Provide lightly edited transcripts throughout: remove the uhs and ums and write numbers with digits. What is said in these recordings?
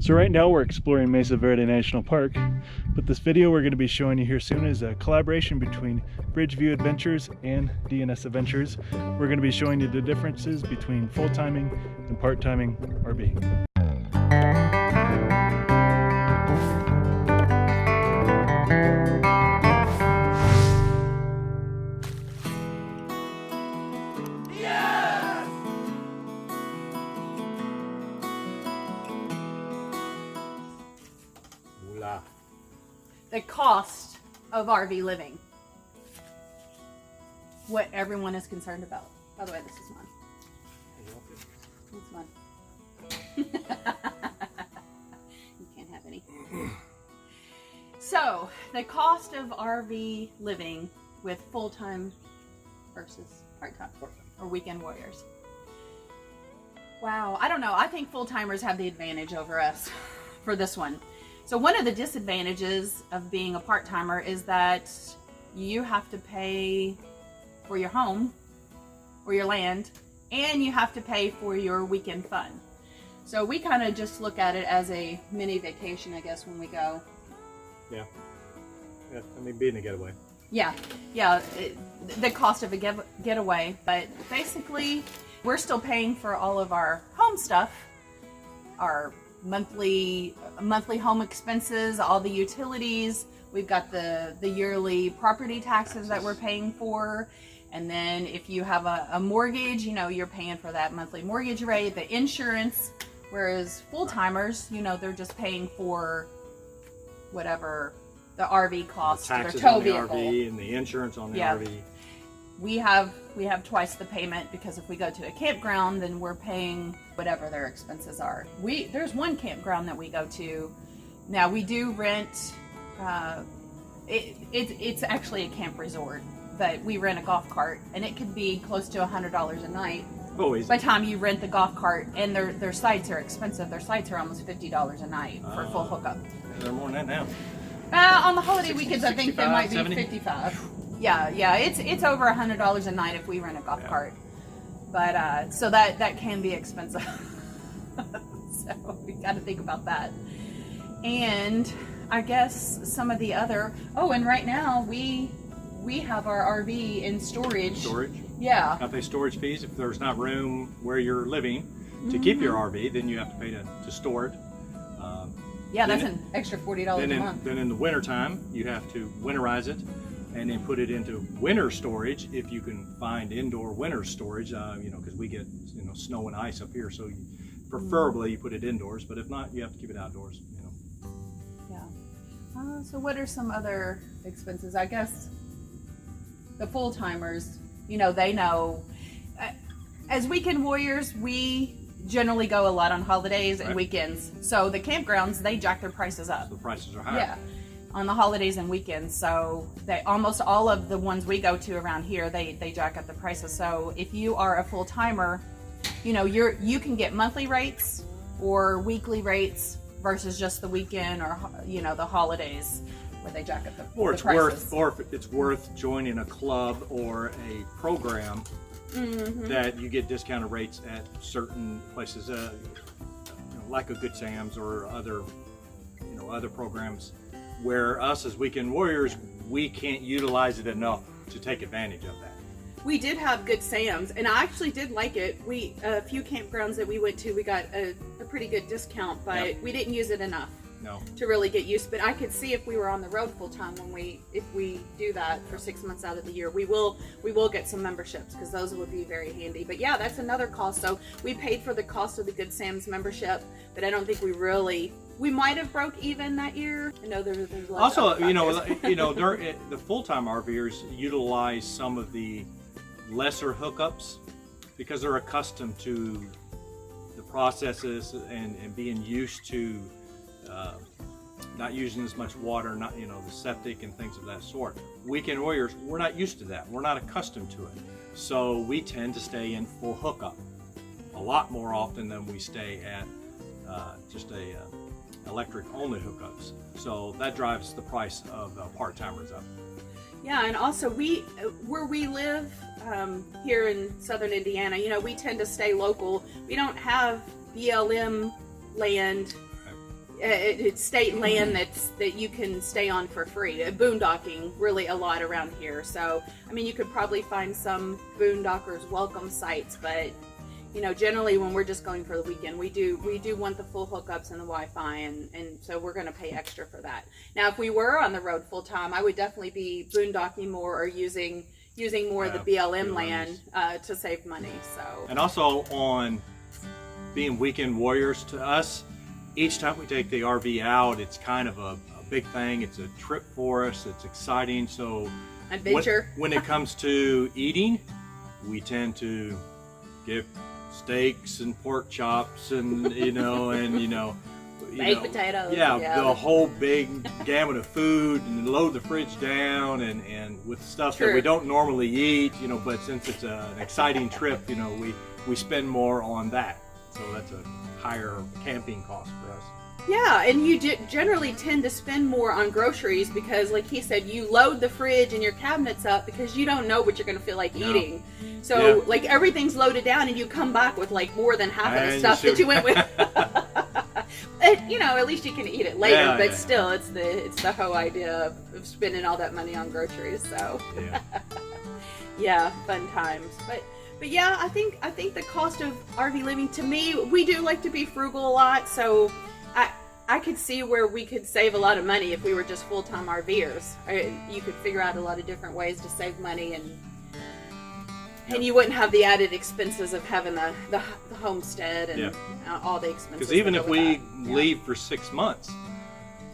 So right now we're exploring Mesa Verde National Park, but this video we're going to be showing you here soon is a collaboration between Bridgeview Adventures and DnSAdventures. We're going to be showing you the differences between full-timing and part-timing RVing. The cost of RV living. What everyone is concerned about. By the way, this is mine. It's mine. You can't have any. So, the cost of RV living with full-time versus part-time or weekend warriors. Wow, I don't know. I think full-timers have the advantage over us for this one. So one of the disadvantages of being a part-timer is that you have to pay for your home or your land, and you have to pay for your weekend fun. So we kind of just look at it as a mini vacation, I guess, when we go. Yeah, I mean, being a getaway. Yeah, the cost of a getaway, but basically we're still paying for all of our home stuff, our monthly home expenses, all the utilities. We've got the yearly property taxes that we're paying for, and then if you have a mortgage, you know, you're paying for that monthly mortgage rate, the insurance, whereas full-timers, you know, they're just paying for whatever the RV costs, the taxes their tow on the vehicle. RV and the insurance on the RV. We have twice the payment, because if we go to a campground, then we're paying whatever their expenses are. There's one campground that we go to. Now we do rent. It's actually a camp resort, but we rent a golf cart, and it could be close to $100 a night. Always. By the time you rent the golf cart, and their sites are expensive. Their sites are almost $50 a night for a full hookup. They're more than that now. On the holiday 60, weekends, I think they 65, might be 70? 55. Yeah, it's over $100 a night if we rent a golf cart. But so that can be expensive. So we got to think about that. And I guess some of the other. Oh, and right now we have our RV in storage. Storage. Yeah. Got to pay storage fees if there's not room where you're living to keep your RV. Then you have to pay to store it. Yeah, that's an extra $40 a month. Then in the wintertime, you have to winterize it and then put it into winter storage if you can find indoor winter storage, you know, because we get, you know, snow and ice up here, so preferably you put it indoors, but if not, you have to keep it outdoors, you know. Yeah. So what are some other expenses? I guess the full-timers, you know, they know. As weekend warriors, we generally go a lot on holidays and weekends. So the campgrounds, they jack their prices up. So the prices are higher. Yeah, on the holidays and weekends. So almost all of the ones we go to around here, they jack up the prices. So if you are a full-timer, you know, you can get monthly rates or weekly rates versus just the weekend or, you know, the holidays where they jack up the prices. Or if it's worth joining a club or a program that you get discounted rates at certain places, you know, like a Good Sam's or other programs, where us as weekend warriors, we can't utilize it enough to take advantage of that. We did have Good Sam's, and I actually did like it. A few campgrounds that we went to, we got a pretty good discount, but we didn't use it enough. No. To really get used. But I could see if we were on the road full time, if we do that for 6 months out of the year, we will get some memberships, because those would be very handy. But yeah, that's another cost. So we paid for the cost of the Good Sam's membership, but I don't think we might have broke even that year. I know there's also, you know, the full-time RVers utilize some of the lesser hookups because they're accustomed to the processes and being used to not using as much water, not, you know, the septic and things of that sort. Weekend warriors, we're not used to that. We're not accustomed to it. So we tend to stay in full hookup a lot more often than we stay at just a electric only hookups. So that drives the price of part-timers up. Yeah, and also where we live here in southern Indiana, you know, we tend to stay local. We don't have BLM land it's state land that you can stay on for free. Boondocking really a lot around here. So, I mean, you could probably find some boondockers welcome sites, but you know, generally when we're just going for the weekend, we do want the full hookups and the Wi-Fi, and so we're going to pay extra for that. Now, if we were on the road full time, I would definitely be boondocking more or using more of the BLM land to save money. So, and also on being weekend warriors, to us, each time we take the RV out, it's kind of a big thing. It's a trip for us. It's exciting. So adventure. When it comes to eating, we tend to get steaks and pork chops and baked potatoes. Yeah, the whole big gamut of food, and load the fridge down and with stuff that we don't normally eat, but since it's an exciting trip, we spend more on that. So that's a higher camping cost for us. Yeah, and you generally tend to spend more on groceries because, like he said, you load the fridge and your cabinets up because you don't know what you're going to feel like eating. So, like, everything's loaded down and you come back with, like, more than half of the stuff that you went with. At least you can eat it later, but still, it's the whole idea of spending all that money on groceries. So, yeah, fun times. But yeah, I think the cost of RV living, to me, we do like to be frugal a lot, so I could see where we could save a lot of money if we were just full-time RVers. You could figure out a lot of different ways to save money, and you wouldn't have the added expenses of having the homestead and all the expenses. Because even if we leave for 6 months,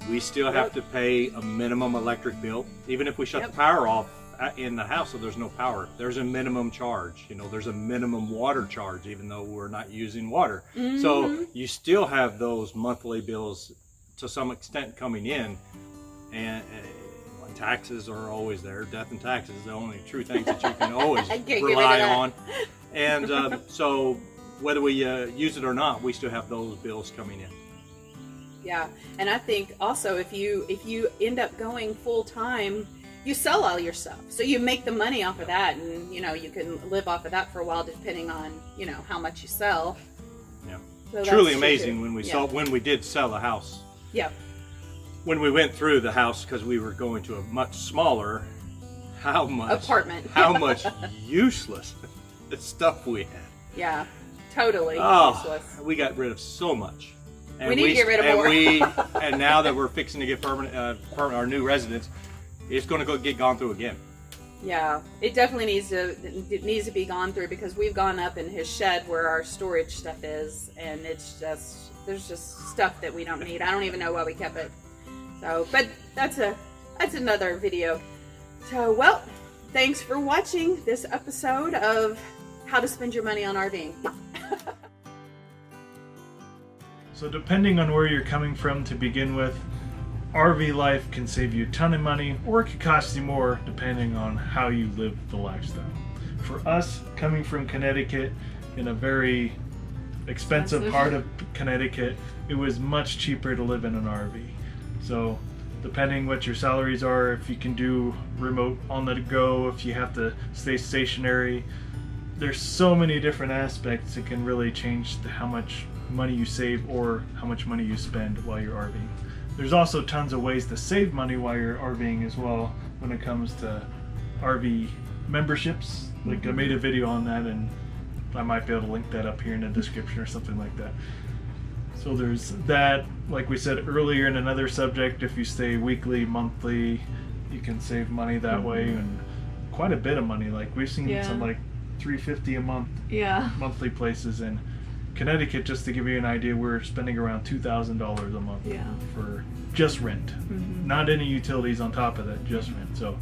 we still have to pay a minimum electric bill. Even if we shut the power off in the house, so there's no power, there's a minimum charge. There's a minimum water charge, even though we're not using water. Mm-hmm. So you still have those monthly bills to some extent coming in, and taxes are always there. Death and taxes are the only true things that you can always rely on. And so whether we use it or not, we still have those bills coming in. Yeah, and I think also if you end up going full time, you sell all your stuff, so you make the money off of that, and you can live off of that for a while, depending on how much you sell. Yeah, so truly amazing when we did sell a house. Yeah. When we went through the house, because we were going to a much smaller, how much useless stuff we had. Yeah, totally useless. We got rid of so much. And we need to get rid of more. And now that we're fixing to get permanent our new residence, it's going to get gone through again. Yeah, it definitely needs to be gone through, because we've gone up in his shed where our storage stuff is, and there's just stuff that we don't need. I don't even know why we kept it. So, but that's another video. So, well, thanks for watching this episode of How to Spend Your Money on RVing. So depending on where you're coming from to begin with, RV life can save you a ton of money, or it could cost you more depending on how you live the lifestyle. For us, coming from Connecticut, in a very expensive part of Connecticut, it was much cheaper to live in an RV. So depending what your salaries are, if you can do remote on the go, if you have to stay stationary, there's so many different aspects that can really change how much money you save or how much money you spend while you're RVing. There's also tons of ways to save money while you're RVing as well when it comes to RV memberships. Like I made a video on that, and I might be able to link that up here in the description or something like that. So there's that. Like we said earlier in another subject, if you stay weekly, monthly, you can save money that way, and quite a bit of money. Like we've seen some like $350 a month monthly places in Connecticut. Just to give you an idea, we're spending around $2,000 a month for just rent, not any utilities on top of that, just rent. So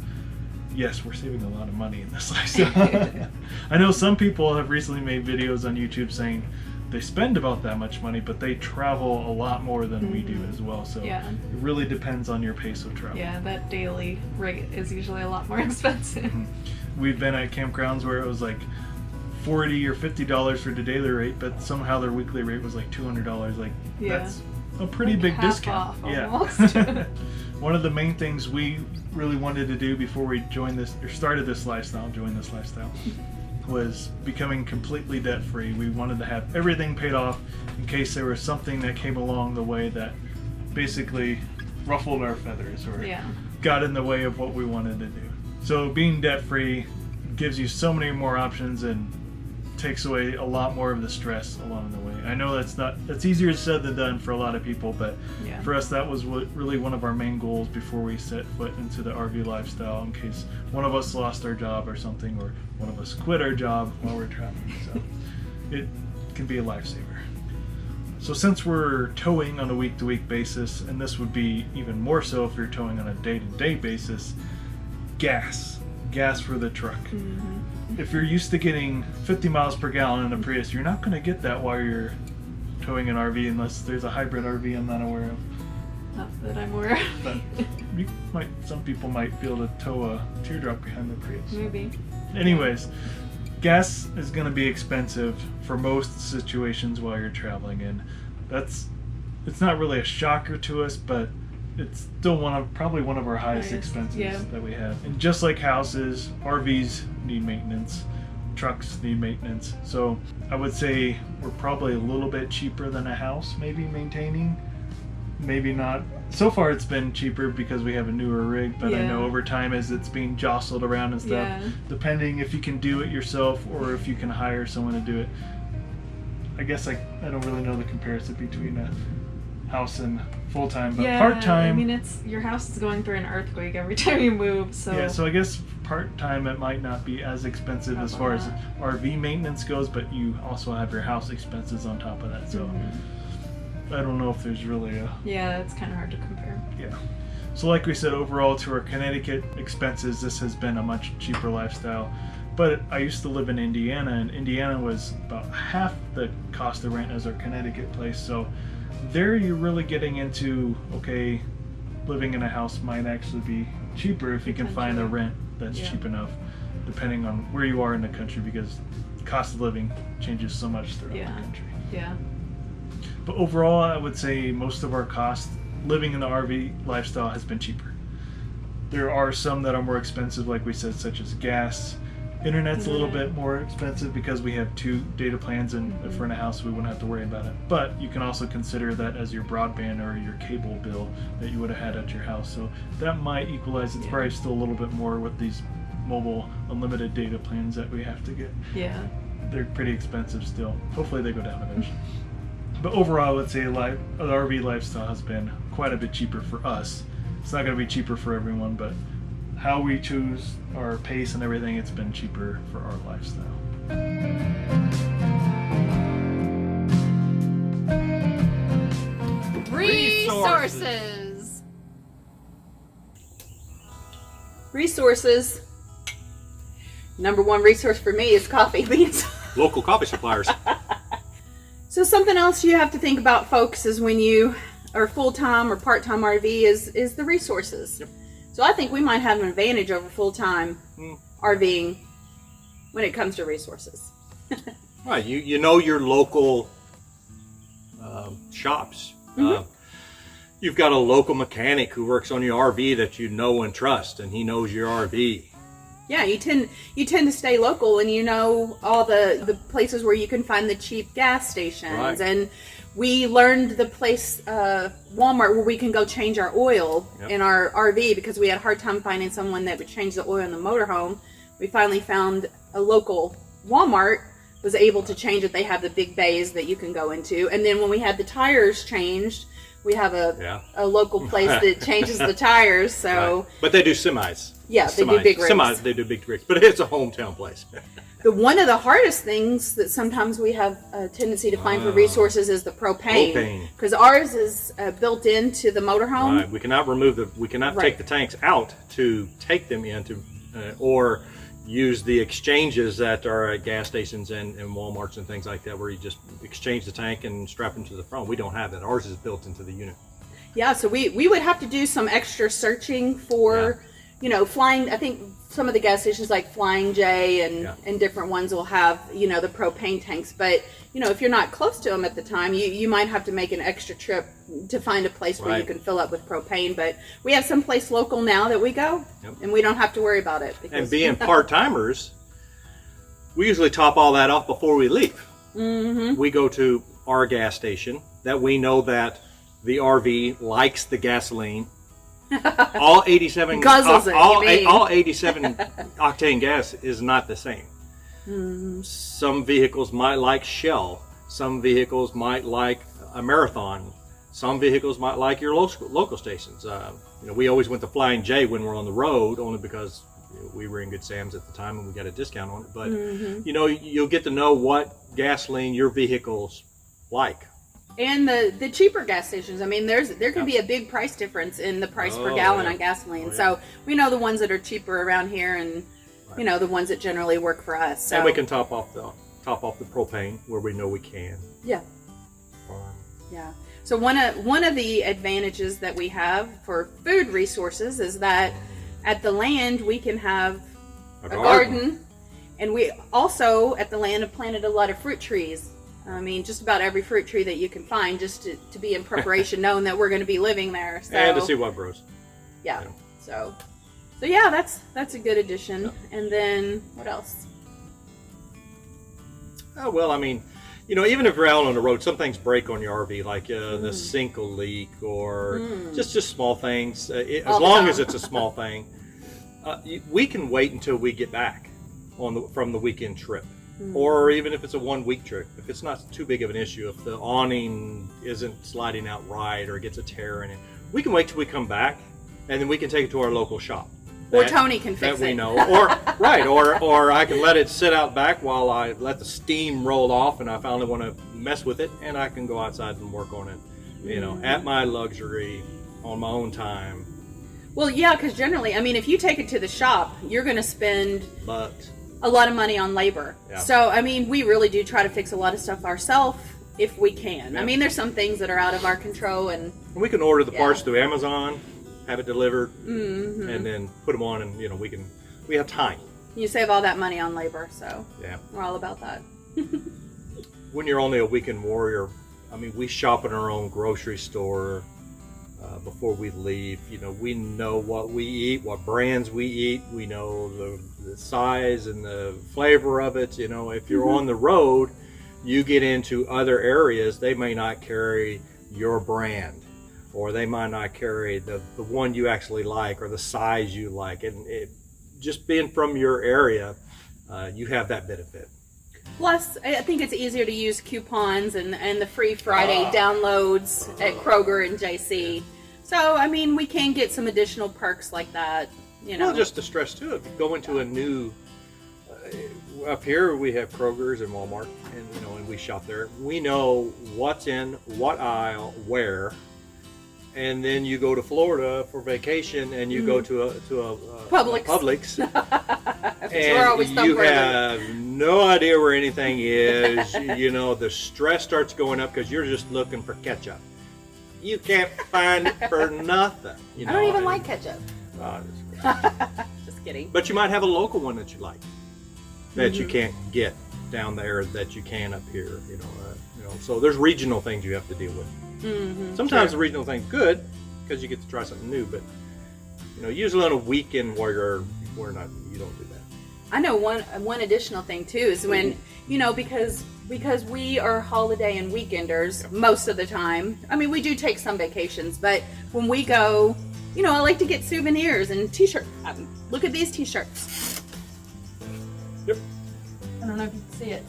yes, we're saving a lot of money in this lifestyle. I know some people have recently made videos on YouTube saying they spend about that much money, but they travel a lot more than we do as well. So it really depends on your pace of travel. Yeah, that daily rate is usually a lot more expensive. We've been at campgrounds where it was like $40 or $50 for the daily rate, but somehow their weekly rate was like $200. Like that's a pretty big discount. One of the main things we really wanted to do before we joined this or joined this lifestyle was becoming completely debt free. We wanted to have everything paid off in case there was something that came along the way that basically ruffled our feathers or Yeah. got in the way of what we wanted to do. So being debt-free gives you so many more options and takes away a lot more of the stress along the way. I know that's easier said than done for a lot of people, but Yeah. for us that was really one of our main goals before we set foot into the RV lifestyle, in case one of us lost our job or something, or one of us quit our job while we're traveling. So it can be a lifesaver. So since we're towing on a week-to-week basis, and this would be even more so if you're towing on a day-to-day basis, gas for the truck. If you're used to getting 50 miles per gallon in a Prius, you're not going to get that while you're towing an RV unless there's a hybrid RV I'm not aware of. Not that I'm aware of. But some people might be able to tow a teardrop behind the Prius. Maybe. Anyways, gas is going to be expensive for most situations while you're traveling, and it's not really a shocker to us, but it's still probably one of our highest expenses that we have. And just like houses, RVs need maintenance, trucks need maintenance. So I would say we're probably a little bit cheaper than a house, maybe maintaining, maybe not. So far it's been cheaper because we have a newer rig, but I know over time as it's being jostled around and stuff, depending if you can do it yourself or if you can hire someone to do it. I guess I don't really know the comparison between a house and full-time, but part-time. I mean, your house is going through an earthquake every time you move, so. Yeah, so I guess part-time it might not be as expensive as far as RV maintenance goes, but you also have your house expenses on top of that. So I don't know if there's really a. Yeah, it's kind of hard to compare. Yeah. So like we said, overall to our Connecticut expenses, this has been a much cheaper lifestyle. But I used to live in Indiana, and Indiana was about half the cost of rent as our Connecticut place. So there you're really getting into, okay, living in a house might actually be cheaper if you can find a rent that's cheap enough, depending on where you are in the country, because cost of living changes so much throughout the country. Yeah. But overall, I would say most of our costs living in the RV lifestyle has been cheaper. There are some that are more expensive, like we said, such as gas. Internet's a little bit more expensive because we have 2 data plans, and if we're in a house we wouldn't have to worry about it. But you can also consider that as your broadband or your cable bill that you would have had at your house. So that might equalize. It's probably still a little bit more with these mobile unlimited data plans that we have to get. Yeah. They're pretty expensive still. Hopefully they go down eventually. But overall, I would say the RV lifestyle has been quite a bit cheaper for us. It's not going to be cheaper for everyone, but how we choose our pace and everything, it's been cheaper for our lifestyle. Resources. Number one resource for me is coffee beans. Local coffee suppliers. So something else you have to think about, folks, is when you are full-time or part-time RV is the resources. Yep. So I think we might have an advantage over full-time RVing when it comes to resources. Right, you know your local shops. You've got a local mechanic who works on your RV that you know and trust, and he knows your RV. Yeah, you tend to stay local, and you know all the places where you can find the cheap gas stations. Right. And we learned the place, Walmart, where we can go change our oil in our RV because we had a hard time finding someone that would change the oil in the motorhome. We finally found a local Walmart, was able to change it. They have the big bays that you can go into. And then when we had the tires changed, we have a local place that changes the tires. So, but they do semis. Yeah, they do big rigs. They do big rigs, but it's a hometown place. But one of the hardest things that sometimes we have a tendency to find for resources is the propane. Because ours is built into the motorhome. Right. We cannot take the tanks out to take them into, or use the exchanges that are at gas stations and Walmarts and things like that, where you just exchange the tank and strap them to the front. We don't have that. Ours is built into the unit. Yeah, so we would have to do some extra searching for, flying. I think some of the gas stations like Flying J and different ones will have, the propane tanks. But, if you're not close to them at the time, you might have to make an extra trip to find a place where you can fill up with propane. But we have some place local now that we go, and we don't have to worry about it. And being part-timers, we usually top all that off before we leave. We go to our gas station that we know that the RV likes the gasoline. All 87 Guzzles it, all, you mean. all 87 octane gas is not the same. Some vehicles might like Shell. Some vehicles might like a Marathon. Some vehicles might like your local stations. You know, we always went to Flying J when we're on the road, only because we were in Good Sam's at the time and we got a discount on it. But you know, you'll get to know what gasoline your vehicles like. And the cheaper gas stations. I mean, there can be a big price difference in the price per gallon on gasoline. So we know the ones that are cheaper around here, and you know the ones that generally work for us. So. And we can top off the propane where we know we can. Yeah. Yeah. So one of the advantages that we have for food resources is that at the land we can have a garden, and we also at the land have planted a lot of fruit trees. I mean, just about every fruit tree that you can find, just to be in preparation, knowing that we're going to be living there. So, and to see what grows. Yeah. So yeah, that's a good addition. Yeah. And then what else? Oh, well, I mean, you know, even if you're out on the road, some things break on your RV, like the sink will leak, or just small things. As long as it's a small thing, we can wait until we get back from the weekend trip. Or even if it's a 1 week trip, if it's not too big of an issue, if the awning isn't sliding out right or gets a tear in it, we can wait till we come back, and then we can take it to our local shop. Or Tony can fix it. That we know. Or I can let it sit out back while I let the steam roll off, and I finally want to mess with it, and I can go outside and work on it, you know, at my luxury, on my own time. Well, yeah, because generally, I mean, if you take it to the shop, you're going to spend a lot of money on labor. Yeah. So, I mean, we really do try to fix a lot of stuff ourselves if we can. Yeah. I mean, there's some things that are out of our control, and we can order the parts through Amazon, have it delivered, and then put them on, and you know, we have time. You save all that money on labor, so yeah, we're all about that. When you're only a weekend warrior, I mean, we shop in our own grocery store before we leave. You know, we know what we eat, what brands we eat. We know the size and the flavor of it. You know, if you're on the road, you get into other areas, they may not carry your brand, or they might not carry the one you actually like, or the size you like. And just being from your area, you have that benefit. Plus, I think it's easier to use coupons and the free Friday downloads at Kroger and JC. So, I mean, we can get some additional perks like that, you know. Well, just to stress, too, if you go into a new, up here we have Kroger's and Walmart, and, you know, and we shop there. We know what's in what aisle, where. And then you go to Florida for vacation, and you go to a Publix, and you have no idea where anything is. You know, the stress starts going up because you're just looking for ketchup. You can't find it for nothing. You know? I don't even like ketchup. Just kidding. But you might have a local one that you like, that you can't get down there that you can up here. You know, so there's regional things you have to deal with. Sometimes the regional thing's good because you get to try something new, but you know, usually on a weekend where you don't do that. I know one additional thing too is when, you know, because we are holiday and weekenders most of the time. I mean, we do take some vacations, but when we go, you know, I like to get souvenirs and t-shirts. Look at these t-shirts. Yep. I don't know if you can see it.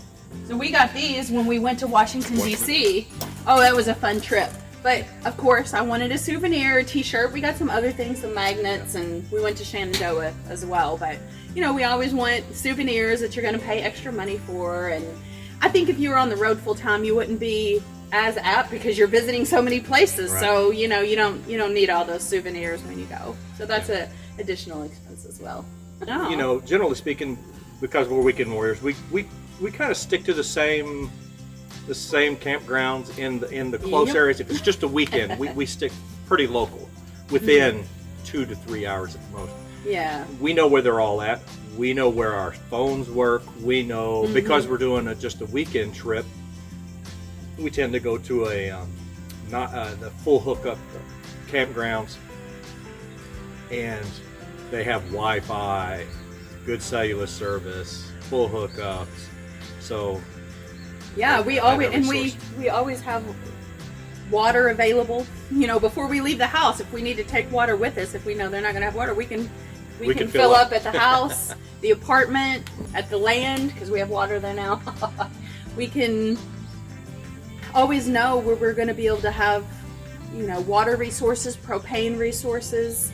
So we got these when we went to Washington, D.C. Oh, that was a fun trip. But, of course, I wanted a souvenir, a t-shirt. We got some other things, some magnets, and we went to Shenandoah as well. But, you know, we always want souvenirs that you're going to pay extra money for. And I think if you were on the road full time, you wouldn't be as apt because you're visiting so many places. Right. So, you know, you don't need all those souvenirs when you go. So that's an additional expense as well. You know, generally speaking, because we're weekend warriors, we kind of stick to the same campgrounds in the close areas. If it's just a weekend, we stick pretty local, within 2 to 3 hours at the most. Yeah. We know where they're all at. We know where our phones work. We know because we're doing just a weekend trip. We tend to go to the full hookup campgrounds, and they have Wi-Fi, good cellular service, full hookups. So yeah, we always have water available. You know, before we leave the house, if we need to take water with us, if we know they're not going to have water, we can fill up at the house, the apartment, at the land, because we have water there now. We can always know where we're going to be able to have, you know, water resources, propane resources,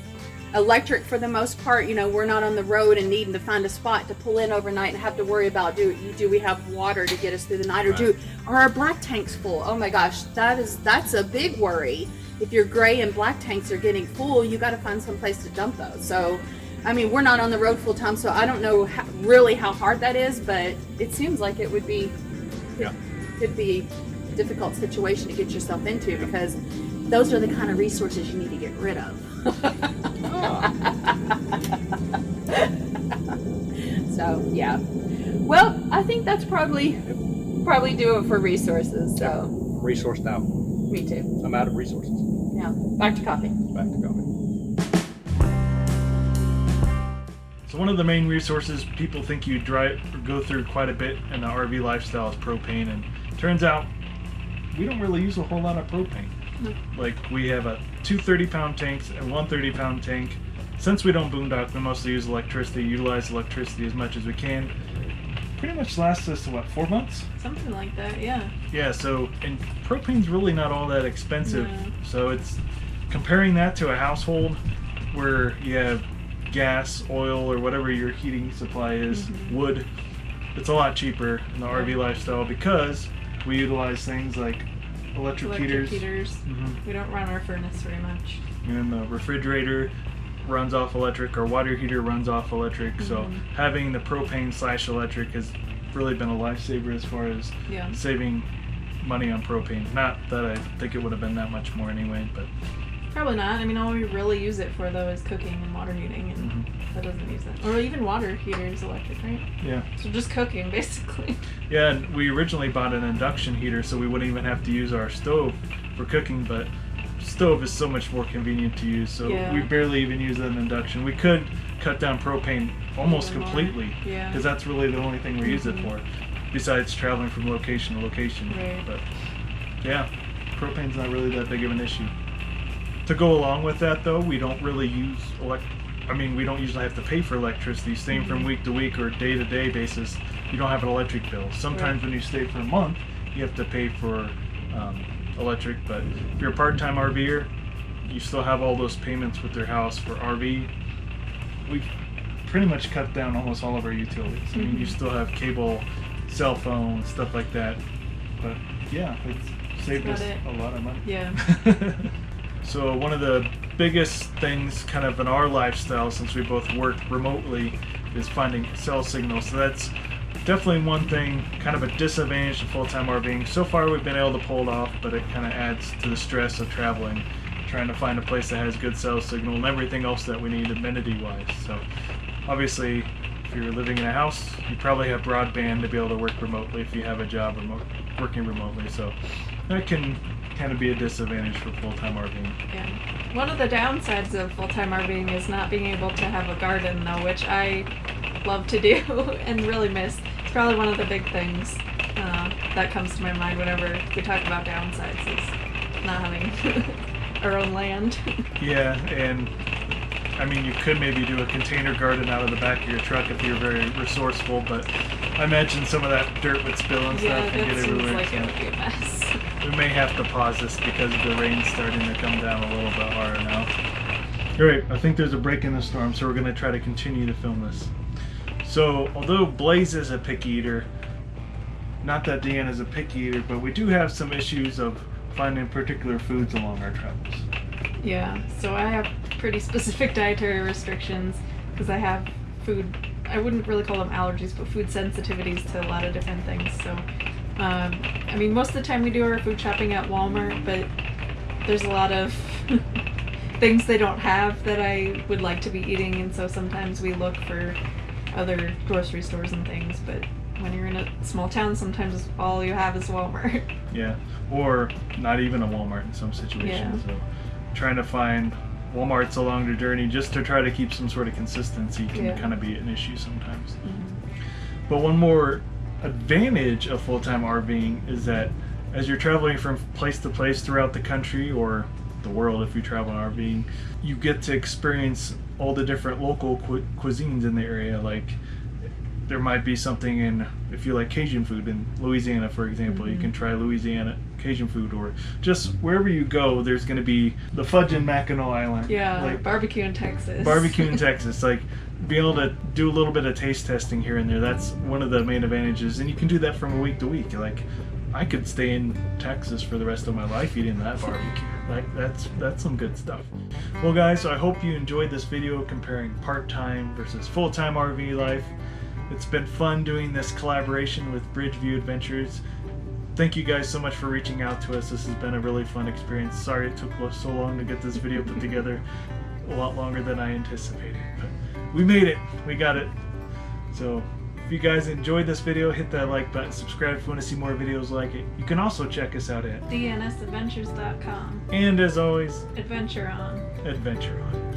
electric for the most part. You know, we're not on the road and needing to find a spot to pull in overnight and have to worry about do we have water to get us through the night, or are our black tanks full? Oh my gosh, that's a big worry. If your gray and black tanks are getting full, you got to find some place to dump those. So I mean, we're not on the road full time, so I don't know really how hard that is, but it seems like it would be, could be a difficult situation to get yourself into, because those are the kind of resources you need to get rid of. So yeah, well, I think that's probably do it for resources. So Resourced out. me too. I'm out of resources. Yeah, back to coffee. Back to coffee. So one of the main resources people think you go through quite a bit in the RV lifestyle is propane, and turns out we don't really use a whole lot of propane. Like, we have two 30-pound tanks and one 30-pound tank. Since we don't boondock, we mostly use electricity, utilize electricity as much as we can. Pretty much lasts us, what, 4 months? Something like that, yeah. Yeah, so, and propane's really not all that expensive. No. So it's, comparing that to a household where you have gas, oil, or whatever your heating supply is, wood, it's a lot cheaper in the RV lifestyle because we utilize things like electric heaters. We don't run our furnace very much. And the refrigerator runs off electric, or water heater runs off electric. So having the propane/electric has really been a lifesaver as far as saving money on propane. Not that I think it would have been that much more anyway, but probably not. I mean, all we really use it for though is cooking and water heating, and that doesn't use it. Or even water heaters electric, right? Yeah. So just cooking basically. Yeah, and we originally bought an induction heater so we wouldn't even have to use our stove for cooking, but stove is so much more convenient to use, so we barely even use an induction. We could cut down propane almost completely, because that's really the only thing we use it for, besides traveling from location to location. Right. But yeah, propane's not really that big of an issue. To go along with that, though, we don't really use we don't usually have to pay for electricity. Staying from week to week or day to day basis, you don't have an electric bill. Sometimes when you stay for a month, you have to pay for electric, but if you're a part-time RVer, you still have all those payments with your house for RV. We've pretty much cut down almost all of our utilities. I mean, you still have cable, cell phone, stuff like that, but yeah, it's saved us a lot of money. Yeah. So one of the biggest things kind of in our lifestyle, since we both work remotely, is finding cell signals. So that's definitely one thing, kind of a disadvantage to full-time RVing. So far we've been able to pull it off, but it kind of adds to the stress of traveling, trying to find a place that has good cell signal and everything else that we need amenity-wise. So obviously, if you're living in a house, you probably have broadband to be able to work remotely if you have a job working remotely. So that can kind of be a disadvantage for full-time RVing. Yeah. One of the downsides of full-time RVing is not being able to have a garden, though, which I love to do and really miss. It's probably one of the big things that comes to my mind whenever we talk about downsides, is not having our own land. Yeah, and I mean, you could maybe do a container garden out of the back of your truck if you're very resourceful, but I imagine some of that dirt would spill and stuff and get everywhere. Yeah, that seems like it would be a mess. We may have to pause this because the rain's starting to come down a little bit harder now. Alright, I think there's a break in the storm, so we're going to try to continue to film this. So, although Blaze is a picky eater, not that Deanna is a picky eater, but we do have some issues of finding particular foods along our travels. Yeah, so I have pretty specific dietary restrictions because I have food, I wouldn't really call them allergies, but food sensitivities to a lot of different things. So, I mean, most of the time we do our food shopping at Walmart, but there's a lot of things they don't have that I would like to be eating, and so sometimes we look for other grocery stores and things, but when you're in a small town, sometimes all you have is Walmart. Yeah, or not even a Walmart in some situations. Yeah. So trying to find Walmarts along the journey just to try to keep some sort of consistency can kind of be an issue sometimes. Mm-hmm. But one more advantage of full-time RVing is that as you're traveling from place to place throughout the country or the world, if you travel RVing, you get to experience all the different local cuisines in the area. Like there might be something in, if you like Cajun food in Louisiana, for example, you can try Louisiana Cajun food, or just wherever you go, there's going to be the fudge in Mackinac Island. Yeah, like barbecue in Texas. Barbecue in Texas. Like be able to do a little bit of taste testing here and there. That's one of the main advantages, and you can do that from week to week. Like I could stay in Texas for the rest of my life eating that barbecue. Like that's some good stuff. Well guys, so I hope you enjoyed this video comparing part-time versus full-time RV life. It's been fun doing this collaboration with Bridgeview Adventures. Thank you guys so much for reaching out to us. This has been a really fun experience. Sorry it took so long to get this video put together. A lot longer than I anticipated. But we made it. We got it. So if you guys enjoyed this video, hit that like button, subscribe if you want to see more videos like it. You can also check us out at DnSAdventures.com. And as always, Adventure on. adventure on.